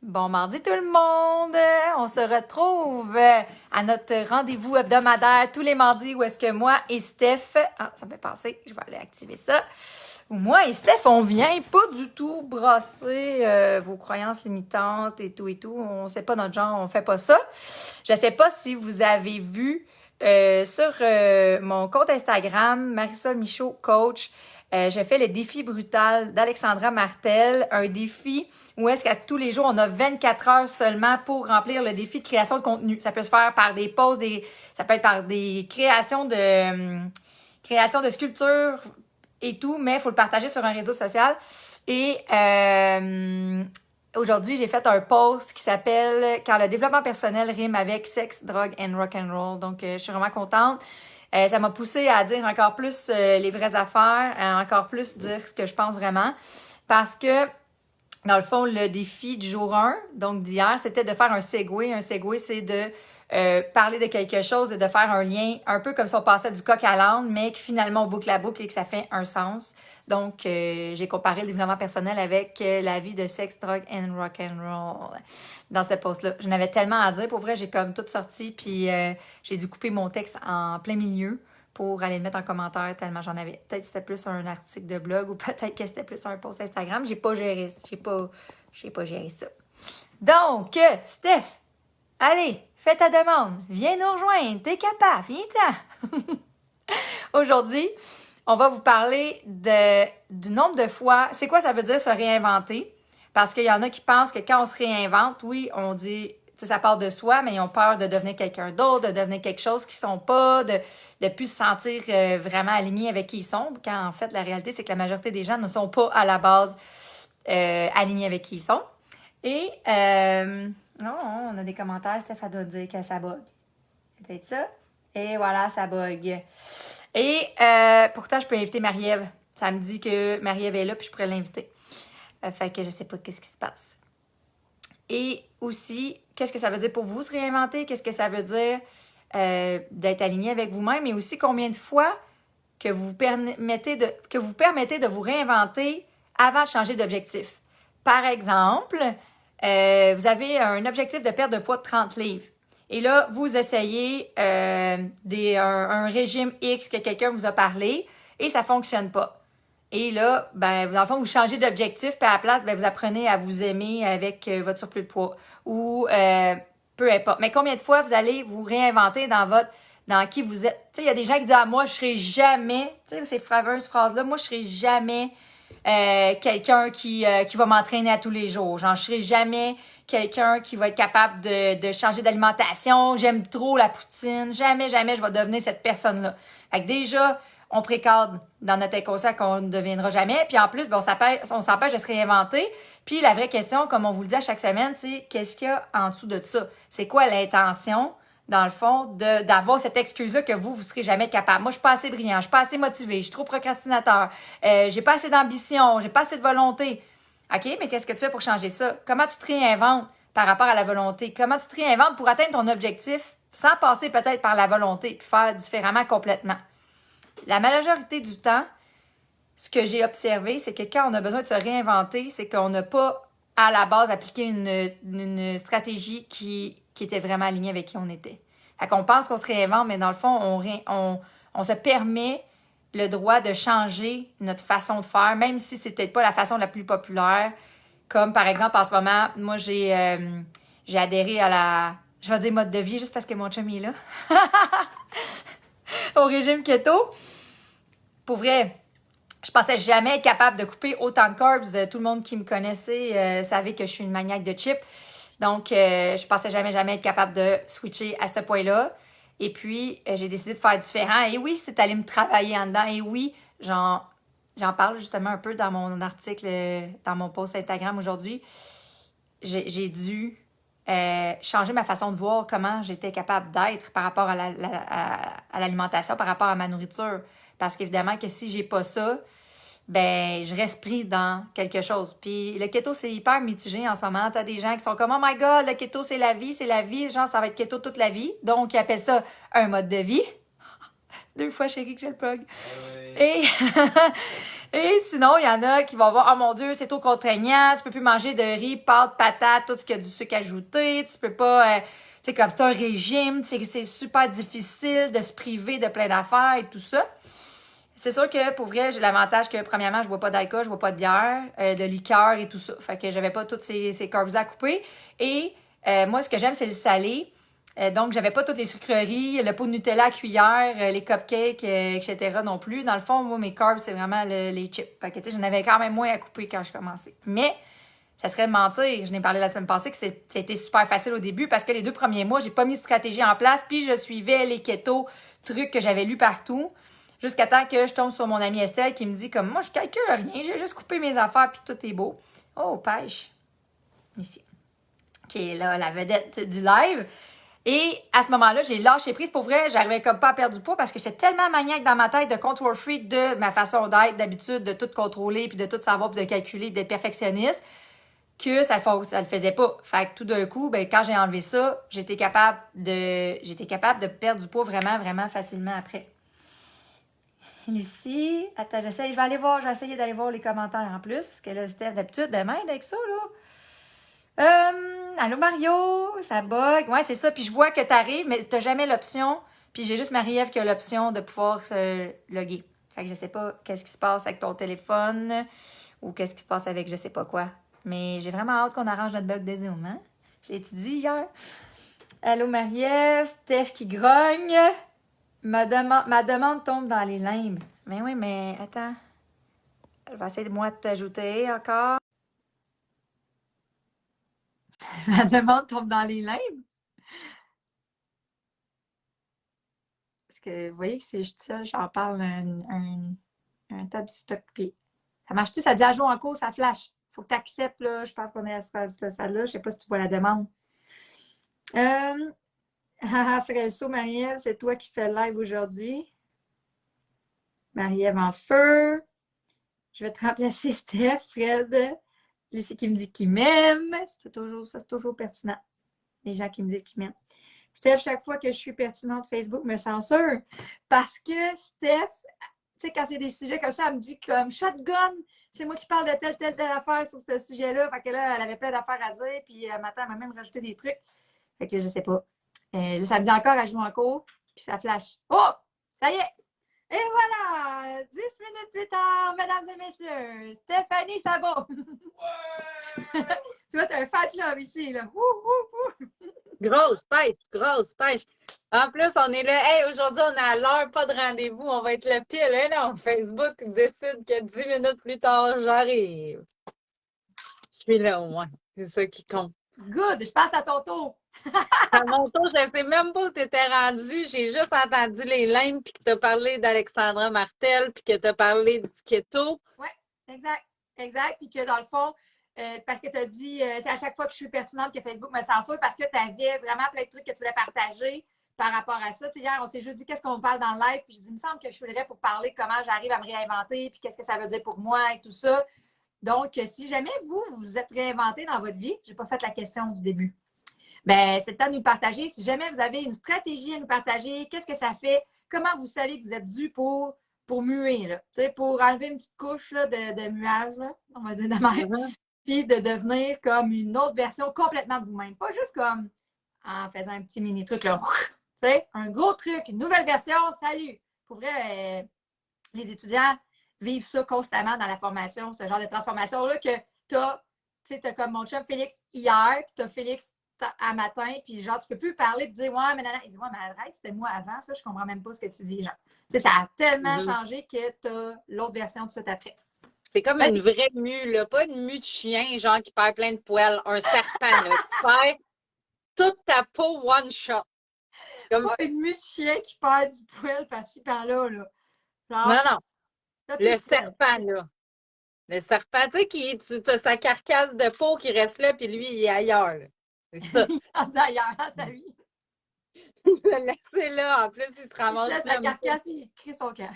Bon mardi tout le monde! On se retrouve à notre rendez-vous hebdomadaire tous les mardis où est-ce que moi et Steph... Ah, ça me fait penser, je vais aller activer ça. Où moi et Steph, on vient pas du tout brasser vos croyances limitantes et tout et tout. On sait pas notre genre, on fait pas ça. Je sais pas si vous avez vu sur mon compte Instagram, Marisol Michaud Coach, j'ai fait le défi brutal d'Alexandra Martel, un défi où est-ce qu'à tous les jours, on a 24 heures seulement pour remplir le défi de création de contenu. Ça peut se faire par des posts, ça peut être par des créations de sculptures et tout, mais il faut le partager sur un réseau social. Et aujourd'hui, j'ai fait un post qui s'appelle « Quand le développement personnel rime avec sexe, drogue and rock'n'roll ». Donc, je suis vraiment contente. Ça m'a poussée à dire encore plus les vraies affaires, à encore plus dire ce que je pense vraiment. Parce que, dans le fond, le défi du jour 1, donc d'hier, c'était de faire un segway. Un segway, c'est de parler de quelque chose et de faire un lien, un peu comme si on passait du coq à l'âne, mais que finalement on boucle la boucle et que ça fait un sens. Donc, j'ai comparé le développement personnel avec la vie de sexe, drogue and rock'n'roll dans ce post-là. J'en avais tellement à dire. Pour vrai, j'ai comme tout sorti, puis j'ai dû couper mon texte en plein milieu pour aller le mettre en commentaire tellement j'en avais. Peut-être que c'était plus un article de blog ou peut-être que c'était plus un post Instagram. J'ai pas géré ça. Donc, Steph, allez, fais ta demande. Viens nous rejoindre. T'es capable. Viens-t'en. Aujourd'hui, on va vous parler du nombre de fois. C'est quoi ça veut dire se réinventer? Parce qu'il y en a qui pensent que quand on se réinvente, oui, on dit, tu sais, ça part de soi, mais ils ont peur de devenir quelqu'un d'autre, de devenir quelque chose qu'ils sont pas, de plus se sentir vraiment alignés avec qui ils sont. Quand en fait, la réalité, c'est que la majorité des gens ne sont pas à la base alignés avec qui ils sont. Et, non, on a des commentaires. Steph doit dire que ça bug. C'est peut-être ça. Et voilà, ça bug. Et pourtant, je peux inviter Marie-Ève. Ça me dit que Marie-Ève est là, puis je pourrais l'inviter. Fait que je sais pas qu'est-ce qui se passe. Et aussi, qu'est-ce que ça veut dire pour vous se réinventer? Qu'est-ce que ça veut dire d'être aligné avec vous-même? Et aussi, combien de fois que vous permettez de vous réinventer avant de changer d'objectif? Par exemple, vous avez un objectif de perte de poids de 30 livres. Et là, vous essayez un régime X que quelqu'un vous a parlé et ça ne fonctionne pas. Et là, ben, dans le fond, vous changez d'objectif, puis à la place, ben, vous apprenez à vous aimer avec votre surplus de poids. Ou peu importe. Mais combien de fois vous allez vous réinventer dans qui vous êtes? Tu sais, il y a des gens qui disent « Ah, moi, je serai jamais... » Tu sais, ces fameuses phrases-là, « Moi, je serai jamais quelqu'un qui va m'entraîner à tous les jours. Genre, je serai jamais quelqu'un qui va être capable de changer d'alimentation. J'aime trop la poutine. Jamais, jamais, je vais devenir cette personne-là. » Fait que déjà... on précadre dans notre inconscient qu'on ne deviendra jamais. Puis en plus, ben, on s'empêche de se réinventer. Puis la vraie question, comme on vous le dit à chaque semaine, c'est qu'est-ce qu'il y a en dessous de ça? C'est quoi l'intention, dans le fond, d'avoir cette excuse-là que vous serez jamais capable? Moi, je suis pas assez brillant, je suis pas assez motivé, je suis trop procrastinateur, j'ai pas assez d'ambition, j'ai pas assez de volonté. OK, mais qu'est-ce que tu fais pour changer ça? Comment tu te réinventes par rapport à la volonté? Comment tu te réinventes pour atteindre ton objectif sans passer peut-être par la volonté puis faire différemment complètement? La majorité du temps, ce que j'ai observé, c'est que quand on a besoin de se réinventer, c'est qu'on n'a pas, à la base, appliqué une stratégie qui était vraiment alignée avec qui on était. Fait qu'on pense qu'on se réinvente, mais dans le fond, on se permet le droit de changer notre façon de faire, même si c'est peut-être pas la façon la plus populaire. Comme, par exemple, en ce moment, moi, j'ai adhéré à la... Je vais dire mode de vie, juste parce que mon chum est là. Au régime keto. Pour vrai, je pensais jamais être capable de couper autant de carbs. Tout le monde qui me connaissait savait que je suis une maniaque de chips. Donc, je pensais jamais être capable de switcher à ce point-là. Et puis, j'ai décidé de faire différent. Et oui, c'est allé me travailler en dedans. Et oui, j'en parle justement un peu dans mon article, dans mon post Instagram aujourd'hui. J'ai dû changer ma façon de voir comment j'étais capable d'être par rapport à l'alimentation, par rapport à ma nourriture. Parce qu'évidemment que si j'ai pas ça, ben je reste pris dans quelque chose. Puis le keto, c'est hyper mitigé en ce moment. T'as des gens qui sont comme « Oh my God, le keto, c'est la vie. Genre, ça va être keto toute la vie. » Donc, ils appellent ça un mode de vie. 2 fois, chérie, que j'ai le plug. Oui. Et sinon, il y en a qui vont voir, oh mon Dieu, c'est trop contraignant, tu peux plus manger de riz, pâtes, patates, tout ce qui a du sucre ajouté, tu peux pas, tu sais, comme c'est un régime, c'est super difficile de se priver de plein d'affaires et tout ça. C'est sûr que pour vrai, j'ai l'avantage que premièrement, je bois pas d'alcool, je bois pas de bière, de liqueur et tout ça. Fait que j'avais pas toutes ces carbs à couper. Et moi, ce que j'aime, c'est le salé. Donc, j'avais pas toutes les sucreries, le pot de Nutella à cuillère, les cupcakes, etc. non plus. Dans le fond, moi, mes carbs, c'est vraiment les chips. Fait que, tu sais, j'en avais quand même moins à couper quand je commençais. Mais, ça serait de mentir. Je n'ai parlé la semaine passée que c'était super facile au début parce que les 2 premiers mois, j'ai pas mis de stratégie en place, puis je suivais les keto, trucs que j'avais lus partout. Jusqu'à temps que je tombe sur mon amie Estelle qui me dit comme moi, je calcule rien, j'ai juste coupé mes affaires, puis tout est beau. Oh, pêche. Ici. Qui est là, la vedette du live. Et à ce moment-là, j'ai lâché prise. Pour vrai, j'arrivais comme pas à perdre du poids parce que j'étais tellement maniaque dans ma tête de control freak de ma façon d'être, d'habitude, de tout contrôler, puis de tout savoir, puis de calculer, d'être perfectionniste, que ça le faisait pas. Fait que tout d'un coup, ben, quand j'ai enlevé ça, j'étais capable de perdre du poids vraiment, vraiment facilement après. Ici, attends, je vais essayer d'aller voir les commentaires en plus, parce que là, c'était d'habitude de m'aider avec ça, là. Allô Mario, ça bug. Ouais, c'est ça. Puis je vois que t'arrives, mais t'as jamais l'option. Puis j'ai juste Marie-Ève qui a l'option de pouvoir se loguer. Fait que je sais pas qu'est-ce qui se passe avec ton téléphone ou qu'est-ce qui se passe avec je sais pas quoi. Mais j'ai vraiment hâte qu'on arrange notre bug de Zoom, hein? J'ai étudié hier. Allô Marie-Ève, Steph qui grogne. Ma demande tombe dans les limbes. Mais oui, mais attends. Je vais essayer de moi de t'ajouter encore. Ma demande tombe dans les limbes. Parce que vous voyez que c'est juste ça, j'en parle un tas de stock. Puis ça marche-tu? Ça dit à jour en cours, ça flash. Faut que tu acceptes, là. Je pense qu'on est à ce stade-là. Je sais pas si tu vois la demande. Fresso, Marie-Ève, c'est toi qui fais le live aujourd'hui. Marie-Ève en feu. Je vais te remplacer, Steph, Fred. Lucie qui me dit qu'il m'aime. C'est toujours pertinent. Les gens qui me disent qu'ils m'aiment. Steph, chaque fois que je suis pertinente, Facebook me censure. Parce que Steph, tu sais, quand c'est des sujets comme ça, elle me dit comme shotgun, c'est moi qui parle de telle affaire sur ce sujet-là. Fait que là, elle avait plein d'affaires à dire. Puis matin, elle m'a même rajouté des trucs. Fait que je sais pas. Là, ça me dit encore à jouer en cours. Puis ça flash. Oh! Ça y est! Et voilà! 10 minutes plus tard, mesdames et messieurs, Stéphanie Sabot! Tu vois, tu as un fan club ici, là. Grosse pêche, grosse pêche. En plus, on est là. Hey, aujourd'hui, on est à l'heure, pas de rendez-vous. On va être le pile. Hein, non, Facebook décide que 10 minutes plus tard, j'arrive. Je suis là au moins. C'est ça qui compte. Good! Je passe à ton tour. À mon tour, je ne sais même pas où tu étais rendu. J'ai juste entendu les lignes, puis que tu as parlé d'Alexandra Martel, puis que tu as parlé du keto. Oui, exact. Exact. Puis que dans le fond, parce que tu as dit, c'est à chaque fois que je suis pertinente que Facebook me censure parce que tu avais vraiment plein de trucs que tu voulais partager par rapport à ça. Tu sais, hier, on s'est juste dit qu'est-ce qu'on parle dans le live, puis je dis, il me semble que je voudrais pour parler de comment j'arrive à me réinventer, puis qu'est-ce que ça veut dire pour moi et tout ça. Donc, si jamais vous vous êtes réinventé dans votre vie, je n'ai pas fait la question du début. Ben, c'est le temps de nous partager. Si jamais vous avez une stratégie à nous partager, qu'est-ce que ça fait? Comment vous savez que vous êtes dû pour muer, là? Pour enlever une petite couche là, de muage, là, on va dire de même, puis de devenir comme une autre version complètement de vous-même. Pas juste comme en faisant un petit mini truc, là. Un gros truc, une nouvelle version, salut! Pour vrai, les étudiants vivent ça constamment dans la formation, ce genre de transformation-là que tu as comme mon chum Félix hier, puis tu as Félix à matin, puis genre, tu peux plus parler et dire ouais, mais non, il dit ouais, mais arrête, c'était moi avant, ça, je comprends même pas ce que tu dis, genre. Tu sais, ça a tellement changé que tu as l'autre version tout de suite après. C'est comme une vraie mue, là, pas une mue de chien, genre qui perd plein de poils, un serpent, là. Tu perds toute ta peau one shot. Comme... Pas une mue de chien qui perd du poil par-ci par-là, là. Genre, non. Le serpent, là. Le serpent, tu sais, tu as sa carcasse de peau qui reste là, puis lui, il est ailleurs. C'est ça. Il est ailleurs dans sa vie. Il l'a laissé là. En plus, il se ramasse. Il laisse la carcasse, puis il crie son camp.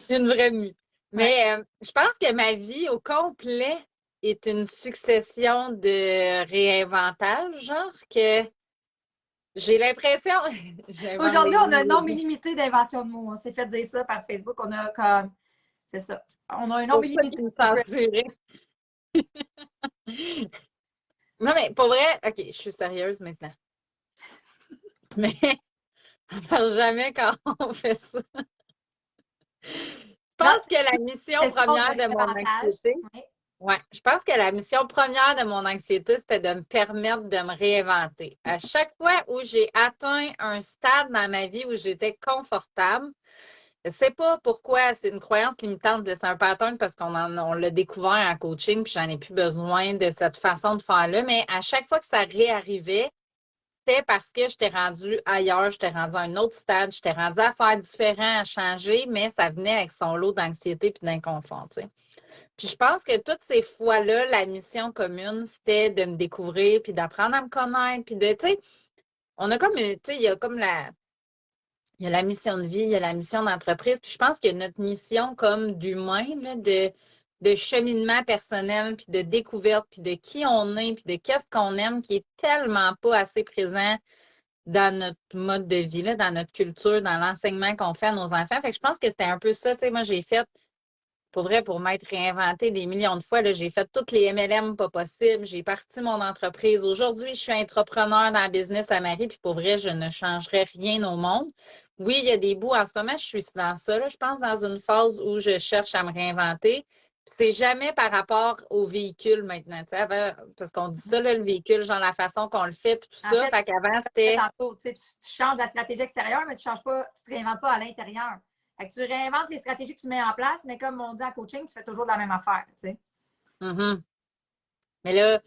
Une vraie nuit. Mais je pense que ma vie au complet est une succession de réinventages, genre que j'ai l'impression. Aujourd'hui, on a un nombre illimité d'invention de mots. On s'est fait dire ça par Facebook. On a comme C'est ça. On a un Pour nombre ça illimité. qu'il me censurait. Non, mais pour vrai, OK, je suis sérieuse maintenant. Mais on parle jamais quand on fait ça. Je Non, pense que la mission question première de de mon réinventage. anxiété, Oui. ouais, je pense que la mission première de mon anxiété, c'était de me permettre de me réinventer. À chaque fois où j'ai atteint un stade dans ma vie où j'étais confortable, je ne sais pas pourquoi, c'est une croyance limitante, c'est un pattern parce on l'a découvert en coaching, puis j'en ai plus besoin de cette façon de faire-là, mais à chaque fois que ça réarrivait, c'était parce que j'étais rendue ailleurs, j'étais rendue à un autre stade, j'étais rendue à faire différent, à changer, mais ça venait avec son lot d'anxiété puis d'inconfort, tu sais. Puis je pense que toutes ces fois-là, la mission commune, c'était de me découvrir, puis d'apprendre à me connaître, puis de, tu sais, on a comme, tu sais, il y a la mission de vie, il y a la mission d'entreprise, puis je pense que notre mission comme d'humain, là, de cheminement personnel, puis de découverte, puis de qui on est, puis de qu'est-ce qu'on aime, qui est tellement pas assez présent dans notre mode de vie, là, dans notre culture, dans l'enseignement qu'on fait à nos enfants. Fait que je pense que c'était un peu ça. Tu sais, moi, j'ai fait, pour vrai, pour m'être réinventé des millions de fois, là, j'ai fait toutes les MLM pas possibles. J'ai parti mon entreprise. Aujourd'hui, je suis entrepreneur dans le business à Marie, puis pour vrai, je ne changerais rien au monde. Oui, il y a des bouts. En ce moment, je suis dans ça. Là, je pense dans une phase où je cherche à me réinventer. Puis c'est jamais par rapport au véhicule maintenant. Tu sais, parce qu'on dit ça, là, le véhicule, genre la façon qu'on le fait, puis tout En ça. fait, Fait qu'avant, c'était. tantôt, tu changes la stratégie extérieure, mais tu changes pas, tu te réinventes pas à l'intérieur. Fait que tu réinventes les stratégies que tu mets en place, mais comme on dit en coaching, tu fais toujours la même affaire, tu sais. Mhm. Mais là,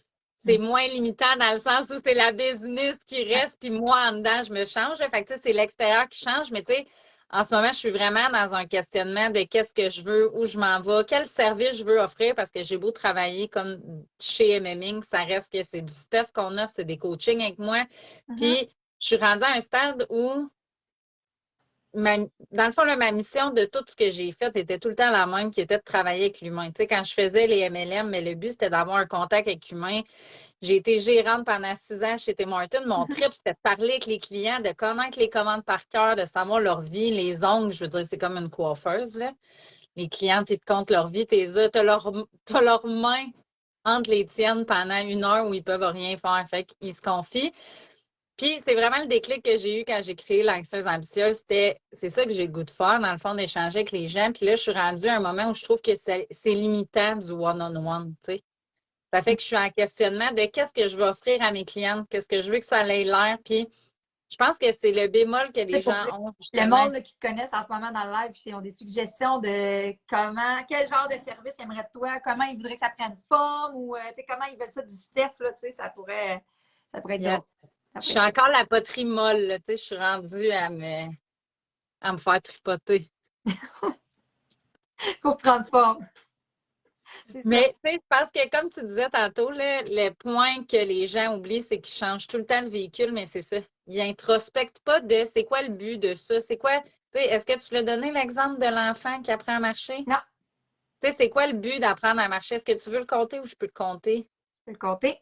c'est moins limitant dans le sens où c'est la business qui Ouais. reste, puis moi, en dedans, je me change. Fait que, tu sais, c'est l'extérieur qui change. Mais, tu sais, en ce moment, je suis vraiment dans un questionnement de qu'est-ce que je veux, où je m'en vais, quel service je veux offrir, parce que j'ai beau travailler comme chez MMing, ça reste que c'est du stuff qu'on offre, c'est des coachings avec moi. Mhm. Puis, je suis rendue à un stade où dans le fond, là, ma mission de tout ce que j'ai fait était tout le temps la même, qui était de travailler avec l'humain. Tu sais, quand je faisais les MLM, mais le but, c'était d'avoir un contact avec l'humain. J'ai été gérante pendant 6 ans chez Tim Hortons. Mon trip, c'était de parler avec les clients, de connaître les commandes par cœur, de savoir leur vie, les ongles. Je veux dire, c'est comme une coiffeuse, là. Les clients, tu te comptes leur vie, t'as leur main entre les tiennes pendant 1 heure où ils peuvent rien faire. Fait qu'ils se confient. Puis c'est vraiment le déclic que j'ai eu quand j'ai créé l'anxieuse ambitieuse. C'est ça que j'ai le goût de faire, dans le fond, d'échanger avec les gens. Puis là, je suis rendue à un moment où je trouve que c'est limitant du one-on-one, tu sais. Ça fait que je suis en questionnement de qu'est-ce que je vais offrir à mes clientes, qu'est-ce que je veux que ça ait l'air. Puis je pense que c'est le bémol que les Pour gens ont, le justement. monde là, qui te connaissent en ce moment dans le live, ils ont des suggestions de quel genre de service ils aimeraient de toi, comment ils voudraient que ça prenne forme ou comment ils veulent ça du Steph, là, ça pourrait être Yeah. drôle. Je suis encore la poterie molle, là, tu sais, je suis rendue à me faire tripoter. Faut prendre forme. C'est ça. Mais tu sais, parce que comme tu disais tantôt, là, le point que les gens oublient, c'est qu'ils changent tout le temps de véhicule, mais c'est ça. Ils introspectent pas de c'est quoi le but de ça, c'est quoi, tu sais, est-ce que tu l'as donné l'exemple de l'enfant qui apprend à marcher? Non, Tu sais, c'est quoi le but d'apprendre à marcher? Est-ce que tu veux le compter ou je peux le compter? je peux le compter.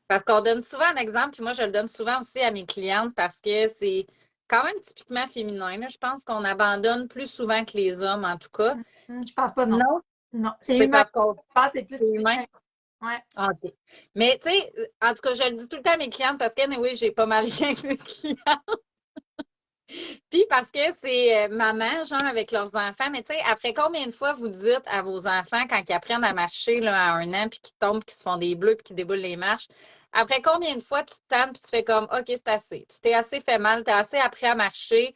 Parce qu'on donne souvent un exemple, puis moi, je le donne souvent aussi à mes clientes parce que c'est quand même typiquement féminin, là. Je pense qu'on abandonne plus souvent que les hommes, en tout cas. Je pense pas, non. Non, Non, c'est c'est humain. parce qu'on Je pense que c'est plus c'est humain. typiquement. Ouais. Ah, OK. Mais tu sais, en tout cas, je le dis tout le temps à mes clientes parce que, oui, j'ai pas mal lien avec mes clients. Puis parce que c'est maman, genre, avec leurs enfants. Mais tu sais, après combien de fois vous dites à vos enfants quand ils apprennent à marcher là, à 1 an, puis qu'ils tombent, qu'ils se font des bleus, puis qu'ils déboulent les marches, après combien de fois tu te tannes, puis tu fais comme, OK, c'est assez. Tu t'es assez fait mal, t'as assez appris à marcher.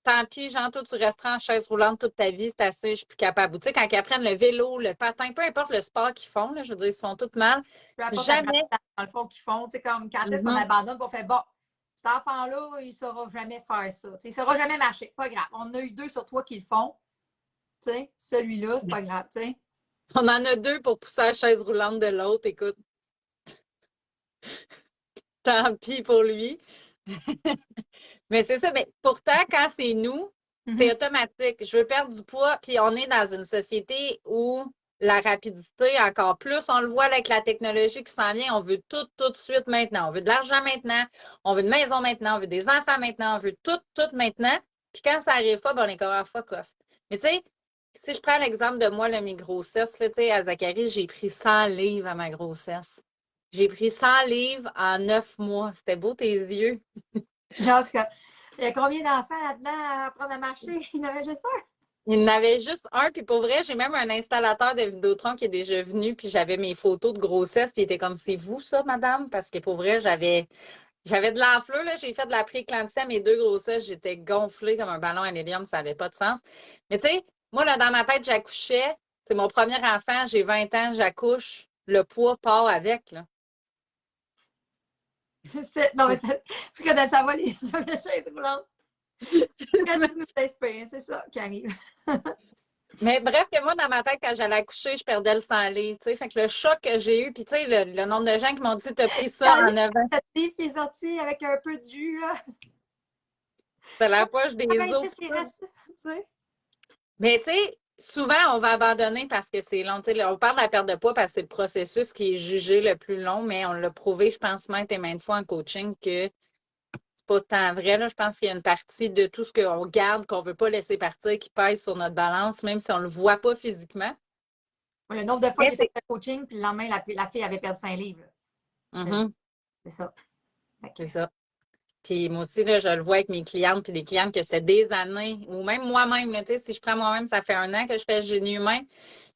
Tant pis, genre, toi, tu resteras en chaise roulante toute ta vie, c'est assez, je suis plus capable. Ou tu sais, quand ils apprennent le vélo, le patin, peu importe le sport qu'ils font, là, je veux dire, ils se font tout mal. Peu importe la Jamais. pratique, dans le fond, qu'ils font. Tu sais, comme quand est-ce qu'on Mhm. abandonne pour faire bon, cet enfant-là, il ne saura jamais faire ça. Tu sais, il ne saura jamais marcher. Pas grave. On a eu 2 sur 3 qui le font. Tu sais, celui-là, c'est pas grave. Tu sais. On en a 2 pour pousser la chaise roulante de l'autre, écoute. Tant pis pour lui. Mais c'est ça. Mais pourtant, quand c'est nous, c'est automatique. Je veux perdre du poids. Puis on est dans une société où la rapidité, encore plus, on le voit avec la technologie qui s'en vient. On veut tout de suite maintenant. On veut de l'argent maintenant. On veut une maison maintenant. On veut des enfants maintenant. On veut tout maintenant. Puis quand ça n'arrive pas, ben, on est comme fuck off. Mais tu sais, Si je prends l'exemple de moi, mes grossesses, là, tu sais, à Zachary, j'ai pris 100 livres à ma grossesse. J'ai pris 100 livres en 9 mois. C'était beau tes yeux. En tout cas, il y a combien d'enfants là-dedans à apprendre à marcher? Il y en avait juste un. Il y en avait juste un, puis pour vrai, j'ai même un installateur de Vidéotron qui est déjà venu, puis j'avais mes photos de grossesse, puis il était comme, c'est vous ça, madame? Parce que pour vrai, j'avais de l'enflure, là. J'ai fait de la prééclampsie à mes 2 grossesses. J'étais gonflée comme un ballon à l'hélium. Ça n'avait pas de sens. Mais tu sais, moi, là, dans ma tête, j'accouchais. C'est mon premier enfant. J'ai 20 ans, j'accouche. Le poids part avec, là. Non, mais quand ça va, les chaises roulantes. Quand tu nous t'inspires, c'est ça qui arrive. Mais bref, que moi, dans ma tête, quand j'allais accoucher, je perdais le 100 livres. Tu sais, fait que le choc que j'ai eu, puis tu sais, le nombre de gens qui m'ont dit, t'as pris ça en 9 ans. Cette livre qui est sorti avec un peu de jus, là. C'est la poche des os. C'est resté, tu sais. Mais tu sais, souvent, on va abandonner parce que c'est long. Tu sais, on parle de la perte de poids parce que c'est le processus qui est jugé le plus long, mais on l'a prouvé, je pense, maintes et maintes fois en coaching que c'est pas tant vrai. Là. Je pense qu'il y a une partie de tout ce qu'on garde, qu'on veut pas laisser partir, qui pèse sur notre balance, même si on le voit pas physiquement. Le nombre de fois que Mais j'ai fait le coaching, puis le lendemain, la fille avait perdu 5 livres. C'est ça. C'est ça. Puis moi aussi, là, je le vois avec mes clientes, puis des clientes que ça fait des années, ou même moi-même, là, tu sais, si je prends moi-même, ça fait 1 an que je fais le génie humain.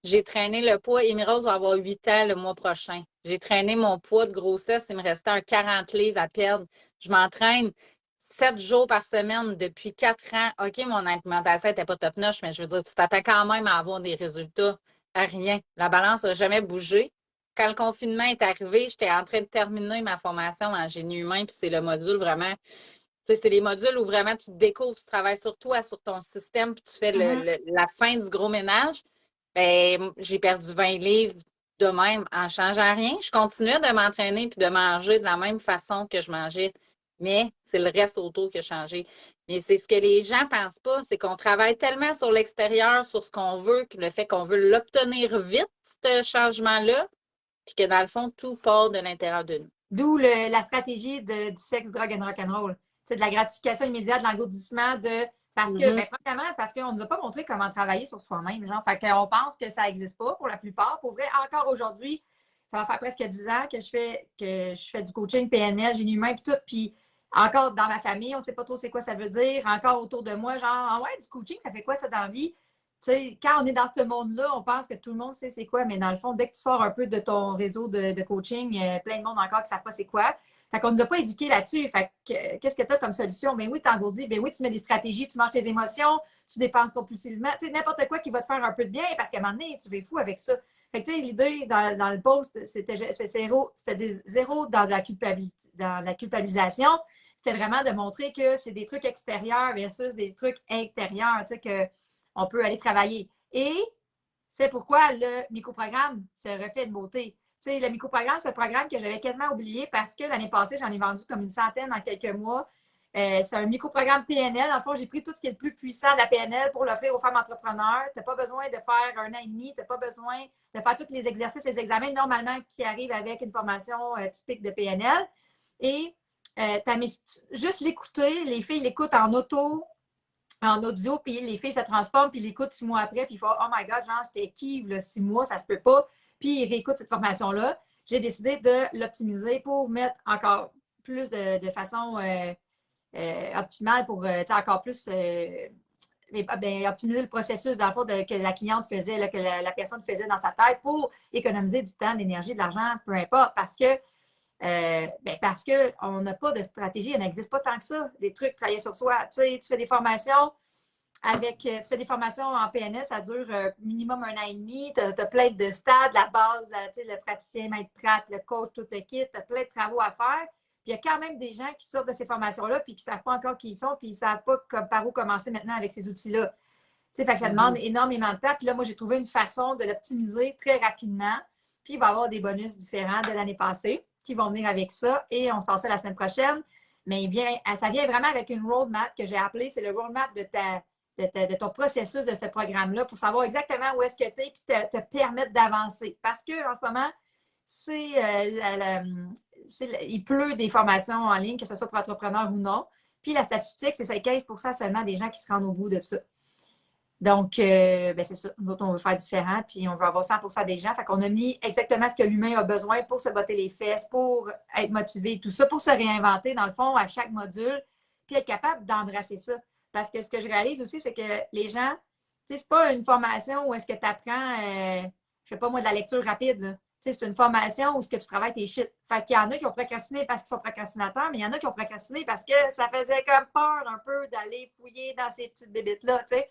J'ai traîné le poids. Émirose va avoir 8 ans le mois prochain. J'ai traîné mon poids de grossesse. Il me restait un 40 livres à perdre. Je m'entraîne 7 jours par semaine depuis 4 ans. OK, mon alimentation n'était pas top notch, mais je veux dire, tu t'attends quand même à avoir des résultats à rien. La balance n'a jamais bougé. Quand le confinement est arrivé, j'étais en train de terminer ma formation en génie humain, puis c'est le module vraiment, tu sais, c'est les modules où vraiment tu te découvres, tu travailles sur toi, sur ton système, puis tu fais la fin du gros ménage. Ben, j'ai perdu 20 livres de même en changeant rien. Je continuais de m'entraîner puis de manger de la même façon que je mangeais, mais c'est le reste autour qui a changé. Mais c'est ce que les gens pensent pas, c'est qu'on travaille tellement sur l'extérieur, sur ce qu'on veut, que le fait qu'on veut l'obtenir vite, ce changement-là, puis que dans le fond, tout part de l'intérieur de nous. D'où la stratégie du sexe, drogue and rock'n'roll. C'est de la gratification immédiate, de l'engourdissement, parce que, ben, premièrement, parce qu'on ne nous a pas montré comment travailler sur soi-même, genre. Fait qu'on pense que ça n'existe pas pour la plupart. Pour vrai, encore aujourd'hui, ça va faire presque 10 ans que je fais du coaching PNL, génie humain, puis tout. Puis encore dans ma famille, on ne sait pas trop c'est quoi ça veut dire. Encore autour de moi, genre, ah ouais, du coaching, ça fait quoi ça dans la vie? sais, quand on est dans ce monde-là, on pense que tout le monde sait c'est quoi, mais dans le fond, dès que tu sors un peu de ton réseau de coaching, il y a plein de monde encore qui ne savent pas c'est quoi. Fait qu'on ne nous a pas éduqués là-dessus. Fait que, qu'est-ce que tu as comme solution? Ben oui, tu engourdis. Ben oui, tu mets des stratégies, tu manges tes émotions, tu dépenses compulsivement. Tu sais, n'importe quoi qui va te faire un peu de bien parce qu'à un moment donné, tu fais fou avec ça. Fait que, tu sais, l'idée dans le post, c'était zéro dans la culpabilisation. C'était vraiment de montrer que c'est des trucs extérieurs versus des trucs intérieurs, tu sais, que on peut aller travailler. Et c'est pourquoi le microprogramme se refait de beauté. Tu sais, le microprogramme, c'est un programme que j'avais quasiment oublié parce que l'année passée, j'en ai vendu comme une centaine en quelques mois. C'est un microprogramme PNL. En fond, j'ai pris tout ce qui est le plus puissant de la PNL pour l'offrir aux femmes entrepreneurs. Tu n'as pas besoin de faire 1 an et demi, tu n'as pas besoin de faire tous les exercices, les examens normalement qui arrivent avec une formation typique de PNL. Et juste l'écouter, les filles l'écoutent en audio, puis les filles se transforment, puis ils l'écoutent 6 mois après, puis ils font Oh my God, genre, j'étais kive, 6 mois, ça se peut pas. Puis ils réécoutent cette formation-là. J'ai décidé de l'optimiser pour mettre encore plus de façon optimale pour encore plus optimiser le processus, dans le fond, que la cliente faisait, là, que la personne faisait dans sa tête pour économiser du temps, de l'énergie, de l'argent, peu importe, parce qu'on n'a pas de stratégie, elle n'existe pas tant que ça, des trucs, travailler sur soi. Tu sais, tu fais des formations en PNS, ça dure minimum 1 an et demi, tu as plein de stades, la base, tu sais, le praticien, maître prat, le coach, tout le kit, tu as plein de travaux à faire. Puis il y a quand même des gens qui sortent de ces formations-là puis qui ne savent pas encore qui ils sont, puis ils ne savent pas par où commencer maintenant avec ces outils-là. Tu sais, fait que ça demande énormément de temps. Puis là, moi, j'ai trouvé une façon de l'optimiser très rapidement. Puis il va y avoir des bonus différents de l'année passée qui vont venir avec ça et on sort ça la semaine prochaine. Mais ça vient vraiment avec une roadmap que j'ai appelée, c'est le roadmap de ton processus de ce programme-là pour savoir exactement où est-ce que tu es et te permettre d'avancer. Parce qu'en ce moment, il pleut des formations en ligne, que ce soit pour entrepreneurs ou non. Puis la statistique, c'est 15 seulement des gens qui se rendent au bout de ça. Donc, ben c'est ça. Nous autres, on veut faire différent, puis on veut avoir 100% des gens. Fait qu'on a mis exactement ce que l'humain a besoin pour se botter les fesses, pour être motivé, tout ça, pour se réinventer, dans le fond, à chaque module, puis être capable d'embrasser ça. Parce que ce que je réalise aussi, c'est que les gens, tu sais, c'est pas une formation où est-ce que tu apprends, je sais pas moi, de la lecture rapide, là. Tu sais, c'est une formation où ce que tu travailles tes shit. Fait qu'il y en a qui ont procrastiné parce qu'ils sont procrastinateurs, mais il y en a qui ont procrastiné parce que ça faisait comme peur un peu d'aller fouiller dans ces petites bébites-là, tu sais.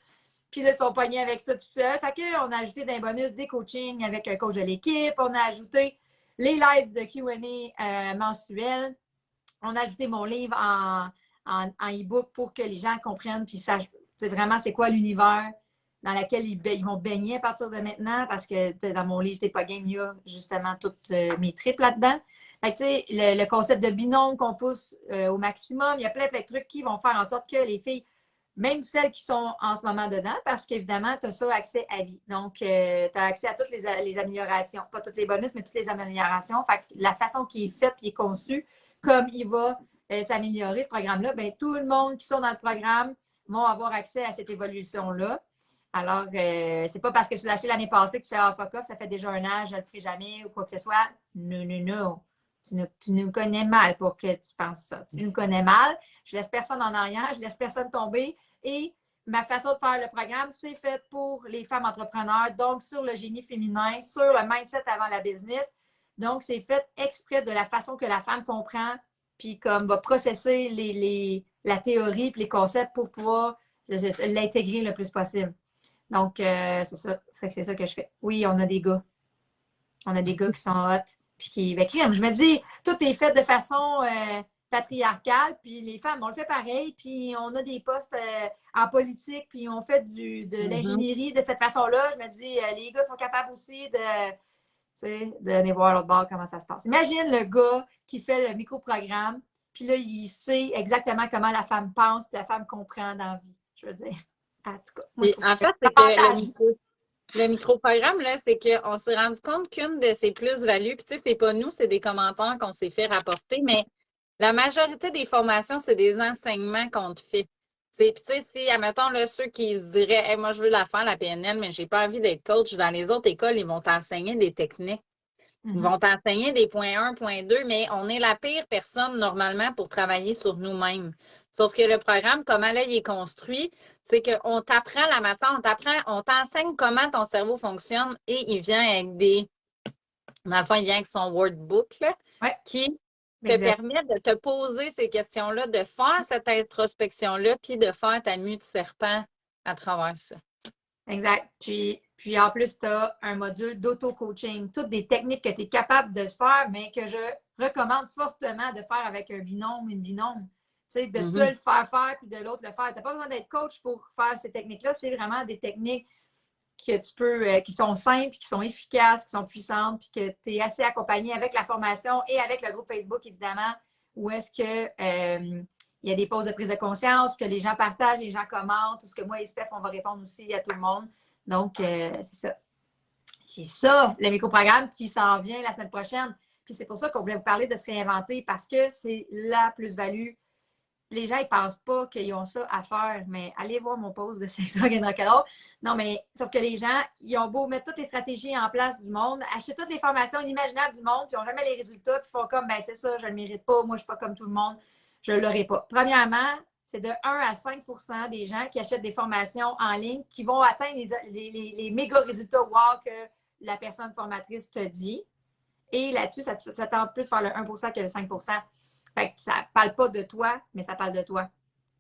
Puis là, ils sont pognés avec ça tout seul. Fait qu'on a ajouté des bonus, des coachings avec un coach de l'équipe. On a ajouté les lives de Q&A mensuels. On a ajouté mon livre en e-book pour que les gens comprennent puis sachent vraiment c'est quoi l'univers dans lequel ils vont baigner à partir de maintenant parce que dans mon livre T'es pas game, il y a justement toutes mes tripes là-dedans. Fait que, le concept de binôme qu'on pousse au maximum, il y a plein de trucs qui vont faire en sorte que les filles même celles qui sont en ce moment dedans, parce qu'évidemment, tu as ça accès à vie. Donc, tu as accès à toutes les améliorations. Pas toutes les bonus, mais toutes les améliorations. Fait que la façon qui est faite et est conçue, comme il va s'améliorer, ce programme-là, bien, tout le monde qui sont dans le programme vont avoir accès à cette évolution-là. Alors, c'est pas parce que tu l'as acheté l'année passée que tu fais ah, fuck off, ça fait déjà un an, je ne le ferai jamais ou quoi que ce soit. Non, non, non. Tu nous connais mal pour que tu penses ça. Tu nous connais mal. Je laisse personne en arrière, je laisse personne tomber. Et ma façon de faire le programme, c'est fait pour les femmes entrepreneurs, donc sur le génie féminin, sur le mindset avant la business. Donc, c'est fait exprès de la façon que la femme comprend, puis comme va processer la théorie puis les concepts pour pouvoir l'intégrer le plus possible. Donc, c'est ça. Fait que c'est ça que je fais. Oui, on a des gars. On a des gars qui sont hot. Puis qui, ben, je me dis, tout est fait de façon patriarcale, puis les femmes, on le fait pareil, puis on a des postes en politique, puis on fait de l'ingénierie de cette façon-là. Je me dis, les gars sont capables aussi d'aller voir l'autre bord comment ça se passe. Imagine le gars qui fait le micro-programme, puis là, il sait exactement comment la femme pense, puis la femme comprend dans la vie. Je veux dire, en tout cas, moi, je trouve En que fait, c'est que le micro-programme, là, c'est qu'on s'est rendu compte qu'une de ses plus-values, puis tu sais, c'est pas nous, c'est des commentaires qu'on s'est fait rapporter, mais la majorité des formations, c'est des enseignements qu'on te fait. Puis tu sais, si, admettons, là, ceux qui se diraient hey, moi, je veux la faire, la PNL, mais j'ai pas envie d'être coach, dans les autres écoles, ils vont t'enseigner des techniques. Ils vont t'enseigner des points 1, point 2, mais on est la pire personne normalement pour travailler sur nous-mêmes. Sauf que le programme, comment là, il est construit, c'est qu'on t'apprend la matière, on t'enseigne comment ton cerveau fonctionne et il vient avec dans le fond, il vient avec son workbook là, qui te permet de te poser ces questions-là, de faire cette introspection-là, puis de faire ta mue de serpent à travers ça. Exact. Puis en plus, tu as un module d'auto-coaching, toutes des techniques que tu es capable de faire, mais que je recommande fortement de faire avec un binôme, une binôme. Tu sais, de te le faire puis de l'autre le faire. Tu n'as pas besoin d'être coach pour faire ces techniques-là. C'est vraiment des techniques que tu peux, qui sont simples, qui sont efficaces, qui sont puissantes, puis que tu es assez accompagné avec la formation et avec le groupe Facebook, évidemment, où est-ce que il y a des pauses de prise de conscience, que les gens partagent, les gens commentent, ou ce que moi et Steph, on va répondre aussi à tout le monde. Donc, c'est ça. C'est ça, le micro-programme qui s'en vient la semaine prochaine. Puis c'est pour ça qu'on voulait vous parler de se réinventer, parce que c'est la plus-value. Les gens, ils ne pensent pas qu'ils ont ça à faire, mais allez voir mon post de Sex, Drug and Rock'n'Roll. Non, mais sauf que les gens, ils ont beau mettre toutes les stratégies en place du monde, acheter toutes les formations inimaginables du monde, puis ils n'ont jamais les résultats, puis ils font comme, ben c'est ça, je ne le mérite pas, moi, je ne suis pas comme tout le monde, je ne l'aurai pas. Premièrement, c'est de 1 à 5 des gens qui achètent des formations en ligne qui vont atteindre les méga résultats wow que la personne formatrice te dit. Et là-dessus, ça tente plus vers le 1 que le 5 Fait que ça ne parle pas de toi, mais ça parle de toi.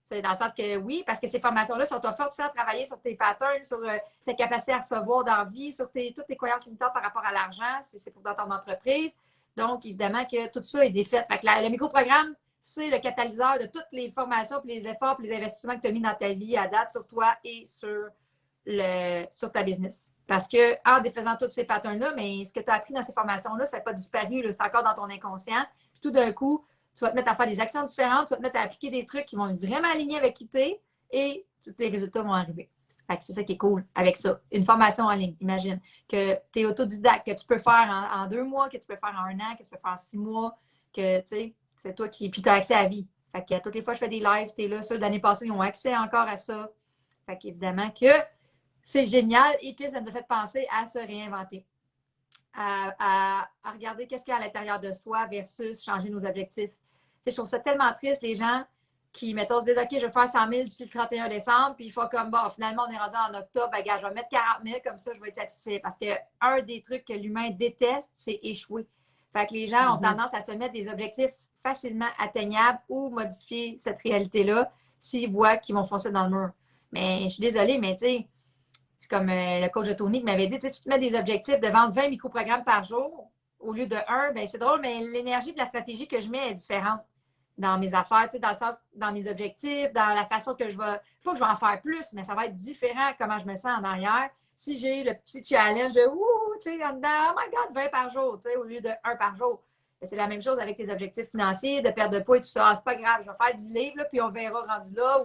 C'est dans le sens que oui, parce que ces formations-là sont offertes à travailler sur tes patterns, sur ta capacité à recevoir dans la vie, sur toutes tes croyances limitantes par rapport à l'argent, si c'est pour dans ton entreprise. Donc, évidemment que tout ça est défait. Fait que le micro-programme, c'est le catalyseur de toutes les formations, puis les efforts, puis les investissements que tu as mis dans ta vie à date sur toi et sur ta business. Parce que en défaisant tous ces patterns-là, mais ce que tu as appris dans ces formations-là, ça n'a pas disparu, c'est encore dans ton inconscient. Puis tout d'un coup, tu vas te mettre à faire des actions différentes, tu vas te mettre à appliquer des trucs qui vont être vraiment alignés avec qui tu es et tous les résultats vont arriver. C'est ça qui est cool avec ça. Une formation en ligne, imagine, que tu es autodidacte, que tu peux faire en 2 mois, que tu peux faire en 1 an, que tu peux faire en 6 mois, que tu sais, c'est toi qui. Puis tu as accès à la vie. Fait que toutes les fois que je fais des lives, tu es là. Ceux de l'année passée, ils ont accès encore à ça. Fait qu'évidemment que c'est génial et que ça nous a fait penser à se réinventer, à regarder qu'est-ce qu'il y a à l'intérieur de soi versus changer nos objectifs. Je trouve ça tellement triste, les gens qui, mettons, se disent, OK, je vais faire 100 000 d'ici le 31 décembre, puis ils font comme, bon, finalement, on est rendu en octobre, ben, gars, je vais mettre 40 000, comme ça, je vais être satisfait. Parce que un des trucs que l'humain déteste, c'est échouer. Fait que les gens ont tendance à se mettre des objectifs facilement atteignables ou modifier cette réalité-là s'ils voient qu'ils vont foncer dans le mur. Mais je suis désolée, mais tu sais, c'est comme le coach de Tony qui m'avait dit, tu te mets des objectifs de vendre 20 microprogrammes par jour au lieu de 1, ben c'est drôle, mais l'énergie et la stratégie que je mets est différente dans mes affaires, dans le sens, dans mes objectifs, dans la façon que je vais, pas que je vais en faire plus, mais ça va être différent comment je me sens en arrière. Si j'ai le petit challenge de, tu sais, en dedans, oh my God, 20 par jour, tu sais, au lieu de 1 par jour. C'est la même chose avec tes objectifs financiers, de perte de poids et tout ça. Ah, c'est pas grave, je vais faire 10 livres, là, puis on verra rendu là.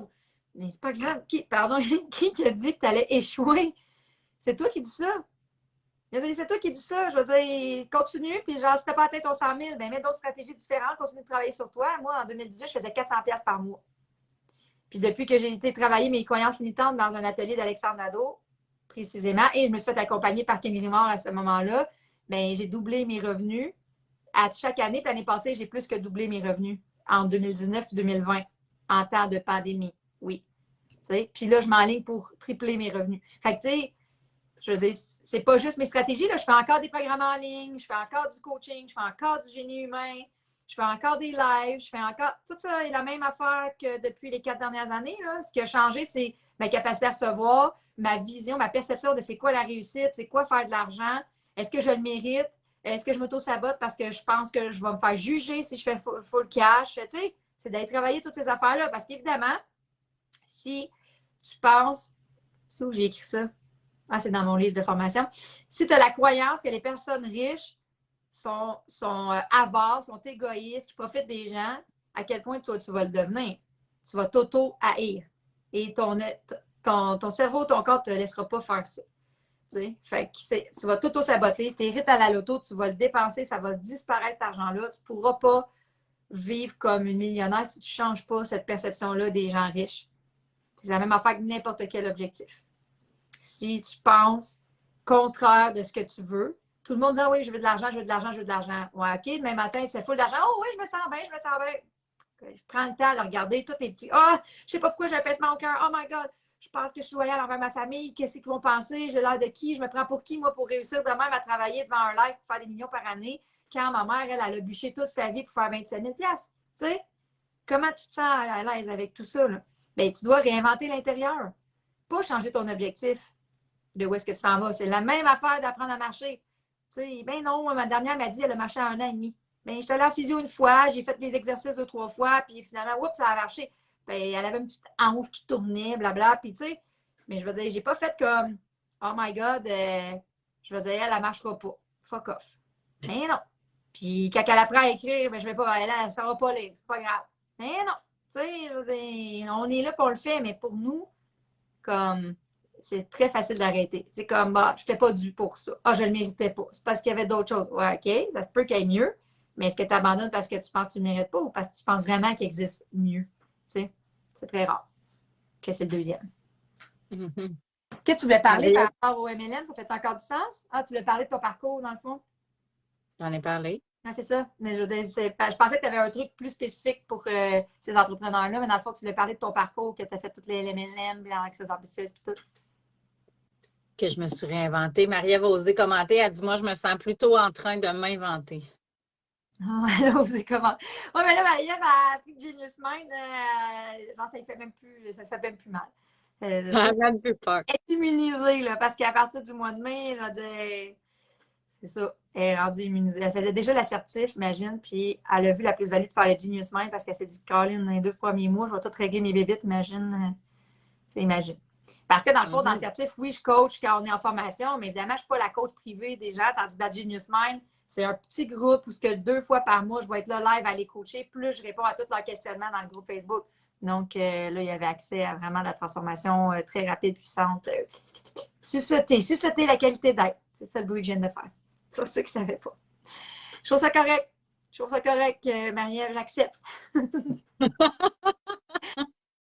Mais c'est pas grave. Pardon, qui a dit que tu allais échouer? C'est toi qui dis ça. C'est toi qui dis ça. Je veux dire, continue, puis genre, si t'as pas atteint ton 100 000, ben, mets d'autres stratégies différentes, continue de travailler sur toi. Moi, en 2018, je faisais 400 $ par mois. Puis depuis que j'ai été travailler mes croyances limitantes dans un atelier d'Alexandre Nadeau, précisément, et je me suis fait accompagner par Kim Rimard à ce moment-là, ben, j'ai doublé mes revenus. À chaque année, l'année passée, j'ai plus que doublé mes revenus en 2019 et 2020, en temps de pandémie. Oui. T'sais? Puis là, je m'enligne pour tripler mes revenus. Fait que, tu sais, je veux dire, c'est pas juste mes stratégies. Là. Je fais encore des programmes en ligne, je fais encore du coaching, je fais encore du génie humain, je fais encore des lives, je fais encore. Tout ça est la même affaire que depuis les 4 dernières années. Là. Ce qui a changé, c'est ma capacité à recevoir, ma vision, ma perception de c'est quoi la réussite, c'est quoi faire de l'argent, est-ce que je le mérite, est-ce que je m'auto-sabote parce que je pense que je vais me faire juger si je fais full cash. Tu sais, c'est d'aller travailler toutes ces affaires-là. Parce qu'évidemment, si tu penses. C'est où j'ai écrit ça? Ah, c'est dans mon livre de formation. Si tu as la croyance que les personnes riches sont avares, sont égoïstes, qui profitent des gens, à quel point toi, tu vas le devenir? Tu vas t'auto-haïr. Et ton cerveau, ton corps ne te laissera pas faire ça. Fait que tu vas t'auto-saboter, tu hérites à la loto, tu vas le dépenser, ça va disparaître cet argent-là. Tu ne pourras pas vivre comme une millionnaire si tu ne changes pas cette perception-là des gens riches. C'est la même affaire que n'importe quel objectif. Si tu penses contraire de ce que tu veux, tout le monde dit ah oui, je veux de l'argent, je veux de l'argent, je veux de l'argent. Ouais, OK, demain matin, tu fais full d'argent. Oh oui, je me sens bien, je me sens bien. Je prends le temps de regarder tous tes petits. Ah, oh, je sais pas pourquoi j'ai un pincement au cœur. Oh my God, je pense que je suis loyale envers ma famille. Qu'est-ce qu'ils vont penser? J'ai l'air de qui? Je me prends pour qui, moi, pour réussir de même à travailler devant un live pour faire des millions par année, quand ma mère, elle a bûché toute sa vie pour faire 27 000 $. Tu sais? Comment tu te sens à l'aise avec tout ça? Là? Bien, tu dois réinventer l'intérieur, pas changer ton objectif de où est-ce que tu t'en vas. C'est la même affaire d'apprendre à marcher. Tu sais, ben non, ma dernière m'a dit qu'elle a marché à 1 an et demi. Ben, j'étais allée en physio une fois, j'ai fait des exercices 2, 3 fois, puis finalement, oups, ça a marché. Ben, elle avait une petite hanche qui tournait, blabla, puis tu sais, mais je veux dire, j'ai pas fait comme, oh my God, je veux dire, elle ne marchera pas. Fuck off. Mais non. Puis quand elle apprend à écrire, ben, je vais pas, elle ne saura pas lire, c'est pas grave. Mais non. Tu sais, je veux dire, on est là pour le faire, mais pour nous, comme, c'est très facile d'arrêter. C'est comme, bah, je n'étais pas dû pour ça. Ah, je ne le méritais pas. C'est parce qu'il y avait d'autres choses. Ouais, OK, ça se peut qu'il y ait mieux, mais est-ce que tu abandonnes parce que tu penses que tu ne le mérites pas ou parce que tu penses vraiment qu'il existe mieux? Tu sais, c'est très rare que c'est le deuxième. Mm-hmm. Qu'est-ce que tu voulais parler par rapport au MLM? Ça fait encore du sens? Ah, tu voulais parler de ton parcours, dans le fond? J'en ai parlé. Ah, c'est ça. Mais je veux dire, je pensais que tu avais un truc plus spécifique pour ces entrepreneurs-là, mais dans le fond, tu voulais parler de ton parcours, que tu as fait toutes les MLM, avec ses ambitieuses et tout. Que je me suis réinventée. Marie-Ève a osé commenter. Elle dit, moi, je me sens plutôt en train de m'inventer. Oh, elle a osé commenter. Oui, mais là, Marie-Ève a pris Genius Mind. Genre, ça ne fait même plus mal. Elle n'a même plus peur. Elle est immunisée, là, parce qu'à partir du mois de mai, je veux dire, c'est ça, elle est rendue immunisée. Elle faisait déjà l'assertif, imagine, puis elle a vu la plus-value de faire le Genius Mind parce qu'elle s'est dit, Caroline, dans les 2 premiers mois, je vais tout régler mes bébites, imagine. Imagine. Parce que dans le fond, dans l'assertif, oui, je coach quand on est en formation, mais évidemment, je ne suis pas la coach privée des gens, tandis que dans Genius Mind, c'est un petit groupe où 2 fois par mois, je vais être là live à les coacher, plus je réponds à tous leurs questionnements dans le groupe Facebook. Donc, là, il y avait accès à vraiment de la transformation très rapide, puissante. Sucer la qualité d'être. C'est ça le bruit que je viens de faire. C'est ceux qui ne savaient pas. Je trouve ça correct. Je trouve ça correct, Marie-Ève, j'accepte.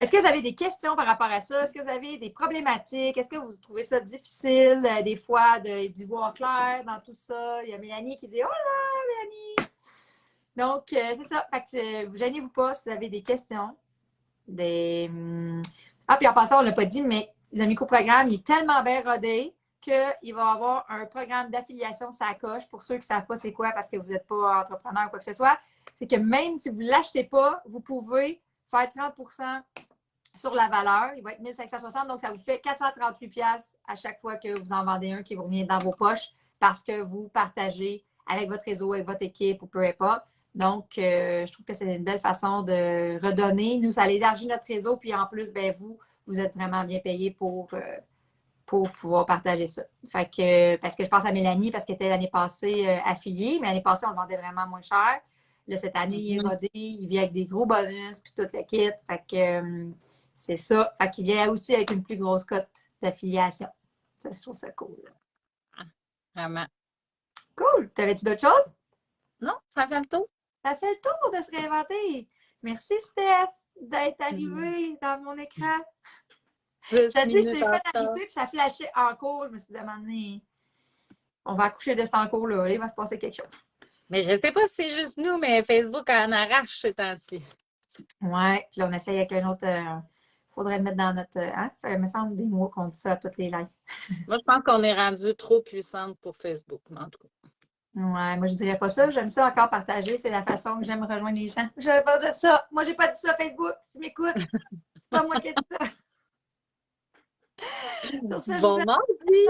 Est-ce que vous avez des questions par rapport à ça? Est-ce que vous avez des problématiques? Est-ce que vous trouvez ça difficile, des fois, d'y voir clair dans tout ça? Il y a Mélanie qui dit « Oh là, Mélanie! » Donc, c'est ça. Fait que, gênez-vous pas si vous avez des questions. Ah, puis en passant, on ne l'a pas dit, mais le microprogramme, il est tellement bien rodé qu'il va y avoir un programme d'affiliation ça coche pour ceux qui ne savent pas c'est quoi parce que vous n'êtes pas entrepreneur ou quoi que ce soit. C'est que même si vous ne l'achetez pas, vous pouvez faire 30 sur la valeur. Il va être 1560, donc ça vous fait 438$ à chaque fois que vous en vendez un qui vous revient dans vos poches parce que vous partagez avec votre réseau, avec votre équipe ou peu importe. Donc, je trouve que c'est une belle façon de redonner. Nous, ça élargit notre réseau, puis en plus, ben vous êtes vraiment bien payé pour pouvoir partager ça. Fait que, parce que je pense à Mélanie, parce qu'elle était l'année passée affiliée, mais l'année passée, on le vendait vraiment moins cher. Là, cette année, il est rodé, il vient avec des gros bonus, puis tout le kit. Fait que c'est ça. Fait qu'il vient aussi avec une plus grosse cote d'affiliation. Ça, je trouve ça cool. Vraiment. Cool. T'avais-tu d'autres choses? Non, ça fait le tour. Ça fait le tour de se réinventer. Merci, Steph, d'être arrivé dans mon écran. Je te dis, je t'ai fait ajouter, puis ça flashait en cours. Je me suis dit, à un moment donné, on va accoucher de cet en cours-là. Il va se passer quelque chose. Mais je ne sais pas si c'est juste nous, mais Facebook en arrache ce temps-ci. Ouais, puis là, on essaye avec un autre. Faudrait le mettre dans notre. Il me semble des mots qu'on dit ça à toutes les lives. Moi, je pense qu'on est rendu trop puissante pour Facebook, mais en tout cas. Ouais, moi, je dirais pas ça. J'aime ça encore partager. C'est la façon que j'aime rejoindre les gens. Je vais pas dire ça. Moi, j'ai pas dit ça, Facebook. Si tu m'écoutes, c'est pas moi qui ai dit ça. Bon mardi!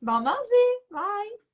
Bon mardi! Bye!